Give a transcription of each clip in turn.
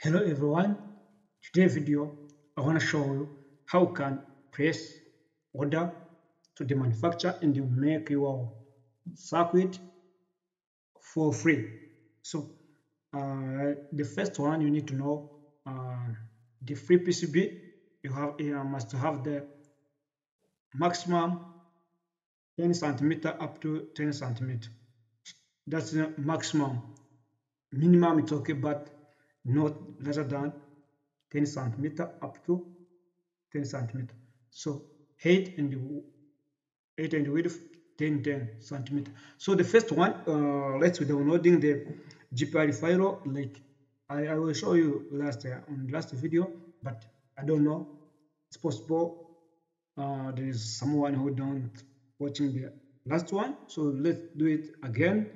Hello everyone, today's video I want to show you how you can press order to the manufacturer and you make your circuit for free. So the first one you need to know the free PCB you must have the maximum 10 centimeter up to 10 centimeter. That's the maximum. Minimum it's okay, but not lesser than 10 centimeter up to 10 centimeter. So height and width 10 centimeter. So the first one, let's be downloading the GPR file. Like I will show you on last video, but I don't know. It's possible there is someone who don't watching the last one. So let's do it again.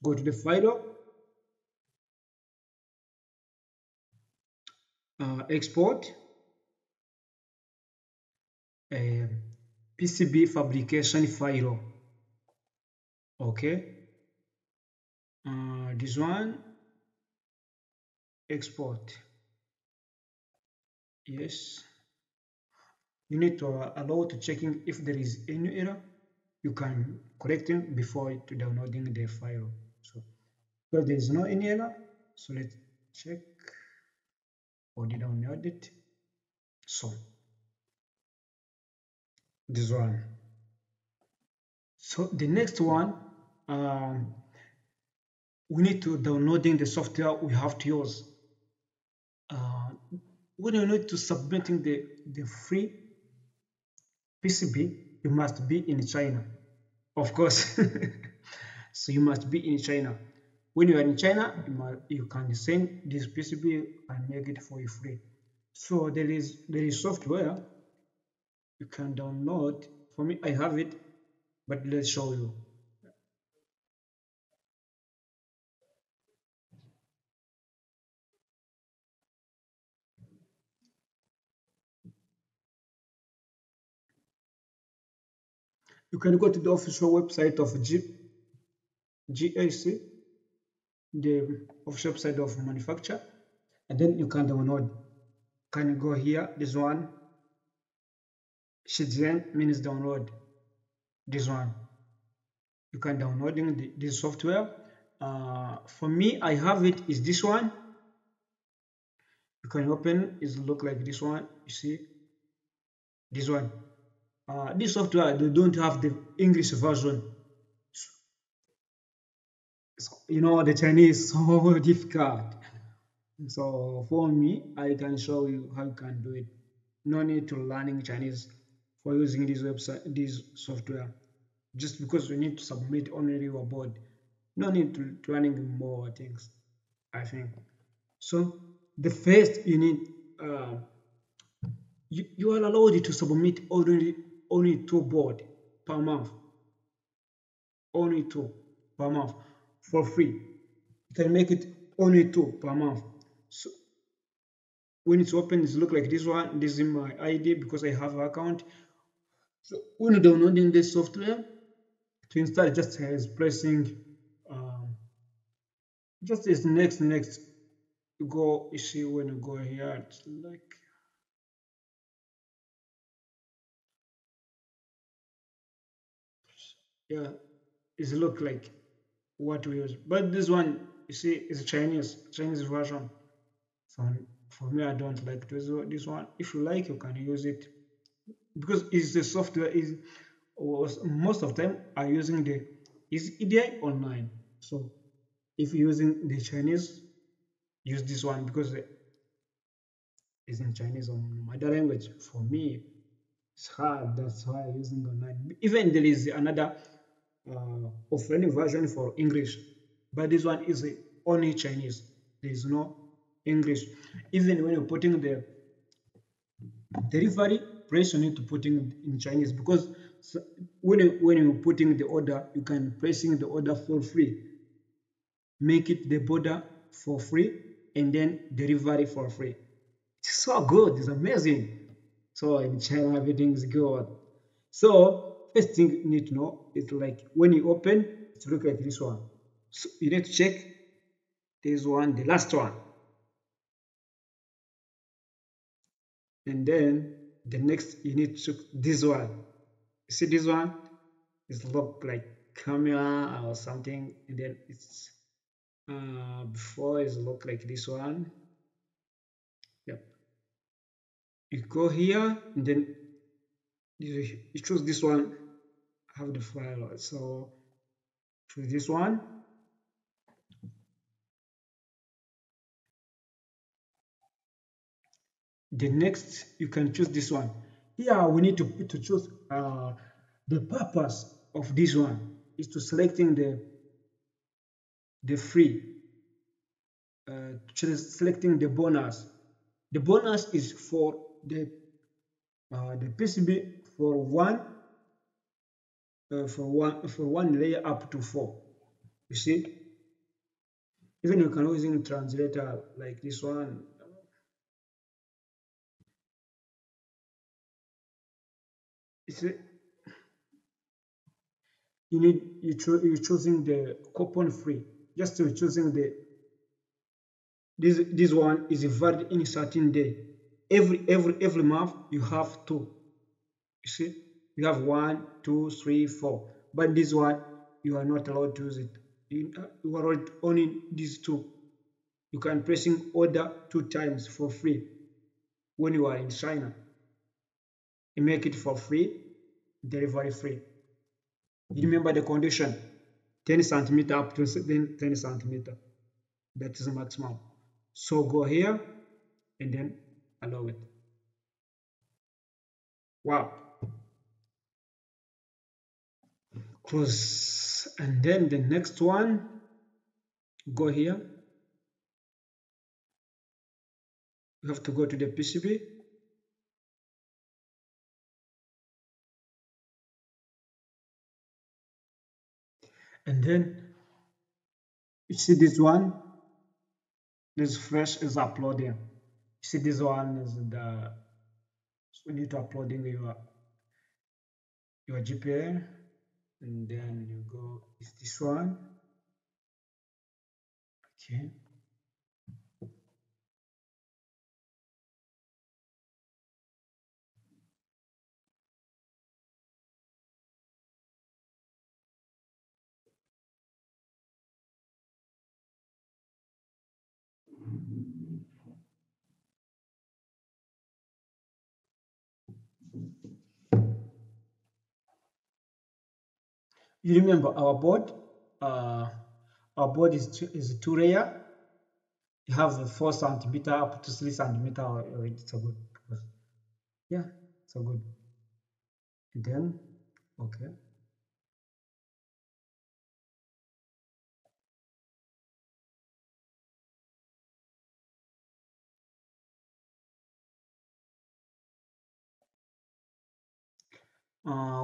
Go to the file, export. PCB fabrication file. Okay, this one, export. Yes, you need to allow to checking if there is any error. You can correct it before to downloading the file. So because there is no any error, so let's check or did download it. So this one. So the next one, we need to downloading the software we have to use. When you need to submitting the free PCB, you must be in China, of course. So you must be in China. When you are in China, you can send this PCB and make it for you free. So there is software you can download. For me, I have it, but let's show you. You can go to the official website of JLC, the official website of manufacturer, and then you can download. Can you go here? This one, Shenzhen means download. This one, you can downloading this software. For me, I have it. Is this one? You can open. It look like this one. You see, this one. This software they don't have the English version. So, you know the Chinese is so difficult. So for me, I can show you how you can do it. No need to learning Chinese for using this website, this software. Just because you need to submit only your board. No need to learning more things, I think. So the first you need you are allowed to submit only 2 board per month. Only 2 per month for free. You can make it only 2 per month. So when it's open, it look like this one. This is my ID because I have an account. So when you're downloading this software, to install it just as pressing just is next. You go, you see when you go here, it's like yeah, it look like what we use. But this one, you see, is a Chinese version. So for me, I don't like this one. If you like, you can use it because it's the software is most of them are using the is EDI online. So if you're using the Chinese, use this one because it's in Chinese on mother language. For me, it's hard. That's why I'm using online. Even there is another offline version for English, but this one is only Chinese. There is no English. Even when you're putting the delivery price, you need to put in Chinese because when you're putting the order, you can pressing the order for free, make it the border for free, and then delivery for free. It's so good. It's amazing. So in China, everything is good. So first thing you need to know is like when you open, it look like this one. So you need to check this one, the last one. And then the next you need to this one. You see this one? It look like camera or something, and then it's before it look like this one. Yep. You go here and then you choose this one. Have the file. So choose this one. The next you can choose this one. Here we need to choose the purpose of this one is to selecting the free, selecting the bonus. The bonus is for the PCB for one layer up to 4. You see, even you can using translator like this one. You see, you're choosing the coupon free. Just to choosing this one is valid in a certain day. Every month you have two. You see, you have 1, 2, 3, 4. But this one you are not allowed to use it. You are allowed only these two. You can pressing order 2 times for free when you are in China. You make it for free, delivery free. You remember the condition: 10 centimeter up to 10 centimeter. That is the maximum. So go here and then allow it. Wow. Close. And then the next one, go here. You have to go to the PCB. And then you see this one, this fresh is uploading. You see this one is so we need to uploading your GPA, and then you go is this one. Okay. You remember uh, our board is two layer. You have a 4 centimeter up to 3 centimeter. It's a good, yeah, it's a good. And then, okay.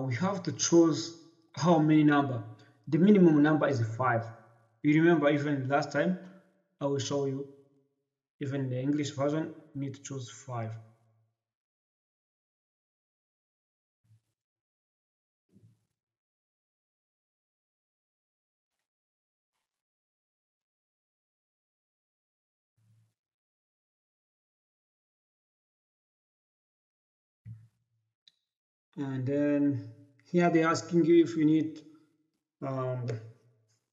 We have to choose how many number. The minimum number is 5. You remember even last time I will show you, even the English version you need to choose 5. And then here they're asking you if you need um,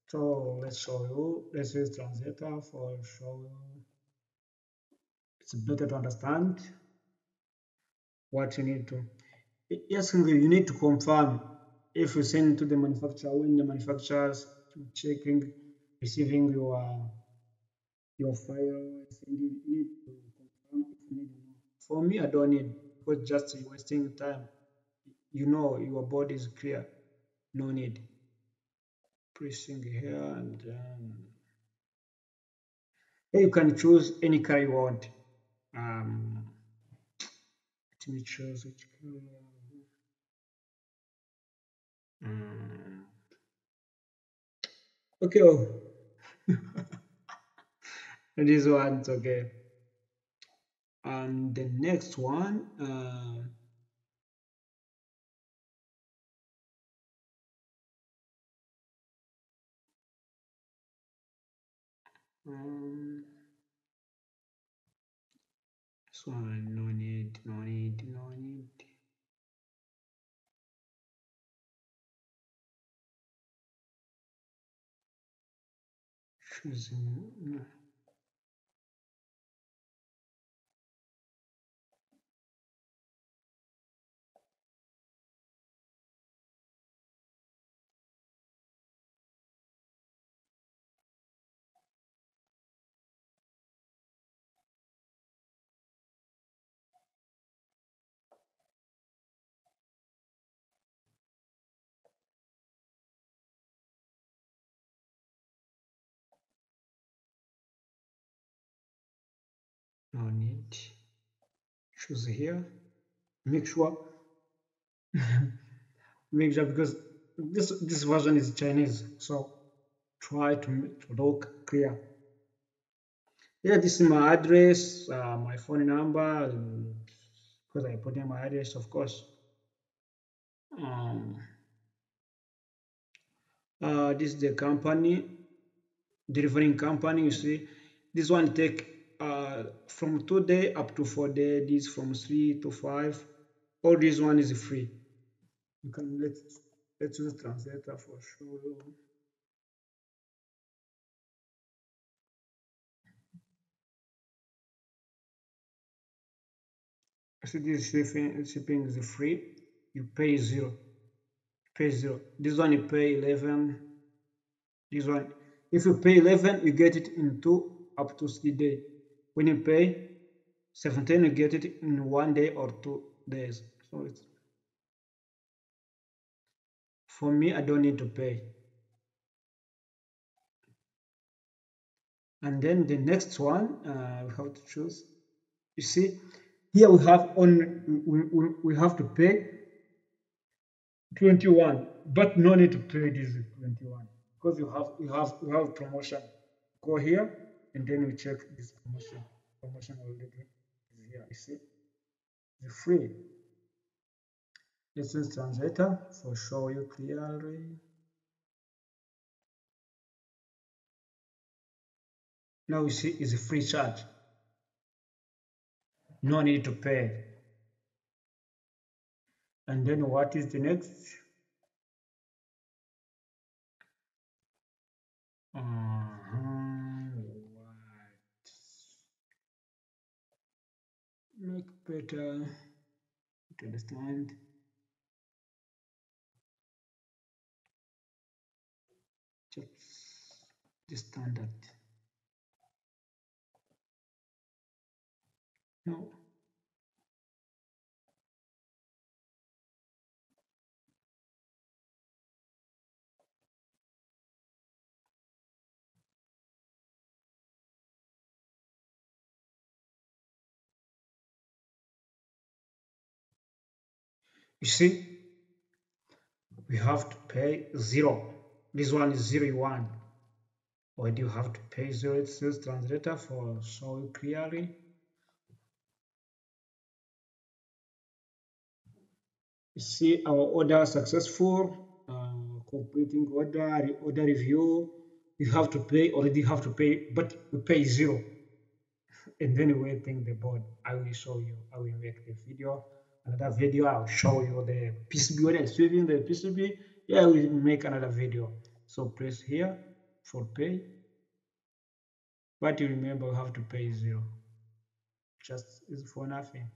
so let's show you. Let's use translator for show you. It's better to understand what you need to. Yes, you need to confirm if you send to the manufacturer, when the manufacturers checking, receiving your file, you need to confirm if you need more. For me, I don't need, because just wasting time. You know your board is clear. No need. Pressing here and then you can choose any color you want. Let me choose which color. Okay, oh, this one's okay. And the next one, um, This one, no need, no need, no need. Choosing, no. No need. Choose here. Make sure, because this version is Chinese, so try to look clear. Yeah, this is my address, my phone number, because I put in my address, of course. Um, this is the company, delivering company. You see, this one take from 2 day up to 4 day. This from 3 to 5. All this one is free. You can let's use translator for sure. So this shipping is free. You pay zero. Pay zero. This one you pay 11. This one, if you pay 11, you get it in 2 up to 3 days. When you pay 17, you get it in 1 day or 2 days. So it's, for me, I don't need to pay. And then the next one, we have to choose. You see, here we have we have to pay 21, but no need to pay this 21 because you have promotion. Go here and then we check this promotion. Promotion already is here. You see, it's free. This is translator for show you clearly. Now you see it's a free charge. No need to pay. And then what is the next? What? Make better to understand. Just the standard. No. You see, we have to pay zero. This one is 01. Why do you have to pay zero? It says translator for show you clearly. You see our order successful, completing order review. You have to pay, already have to pay, but we pay zero. And then we waiting the board. I will show you. I will make the video. Another video. I'll show you the PCB when I'm saving the PCB. Yeah, I will make another video. So press here for pay. But you remember, you have to pay zero. Just is for nothing.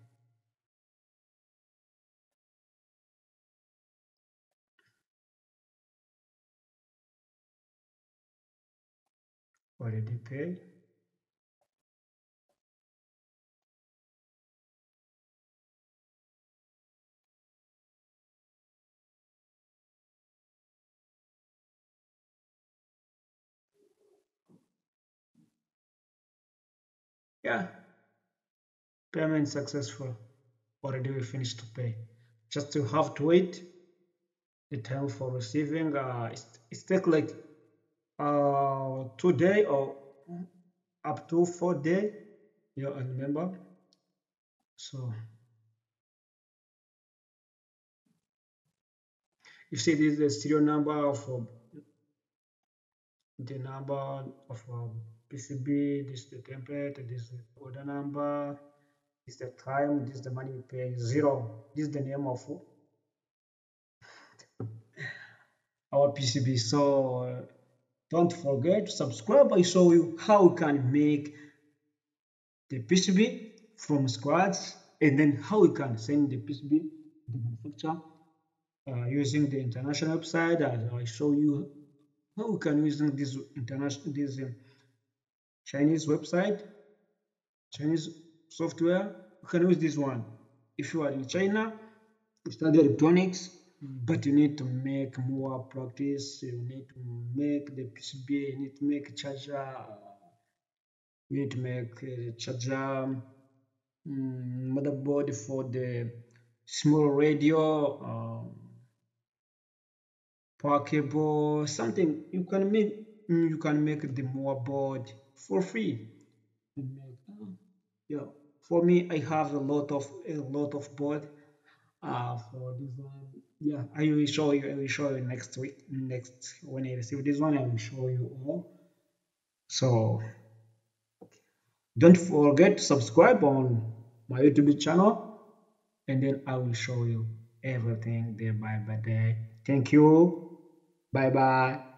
Already paid. Yeah, payment successful. Already we finished to pay. Just you have to wait the time for receiving. It's take like 2 day or up to 4 day. Yeah, I remember. So you see this is the serial number of the number of PCB. This is the template. This is the order number. This is the time, this is the money we pay, zero. This is the name of our PCB. So don't forget to subscribe. I show you how you can make the PCB from scratch, and then how you can send the PCB to the manufacturer using the international website. I show you how you can use this international, Chinese website, Chinese software. You can use this one. If you are in China, you study electronics, but you need to make more practice. You need to make the PCB. You need to make charger. You need to make charger, motherboard for the small radio, power cable, something you can make. You can make the motherboard for free. Yeah, for me, I have a lot of board. For this one, yeah, I will show you. I will show you next week. Next, when I receive this one, I will show you all. So don't forget to subscribe on my YouTube channel, and then I will show you everything day by day. Thank you. Bye bye.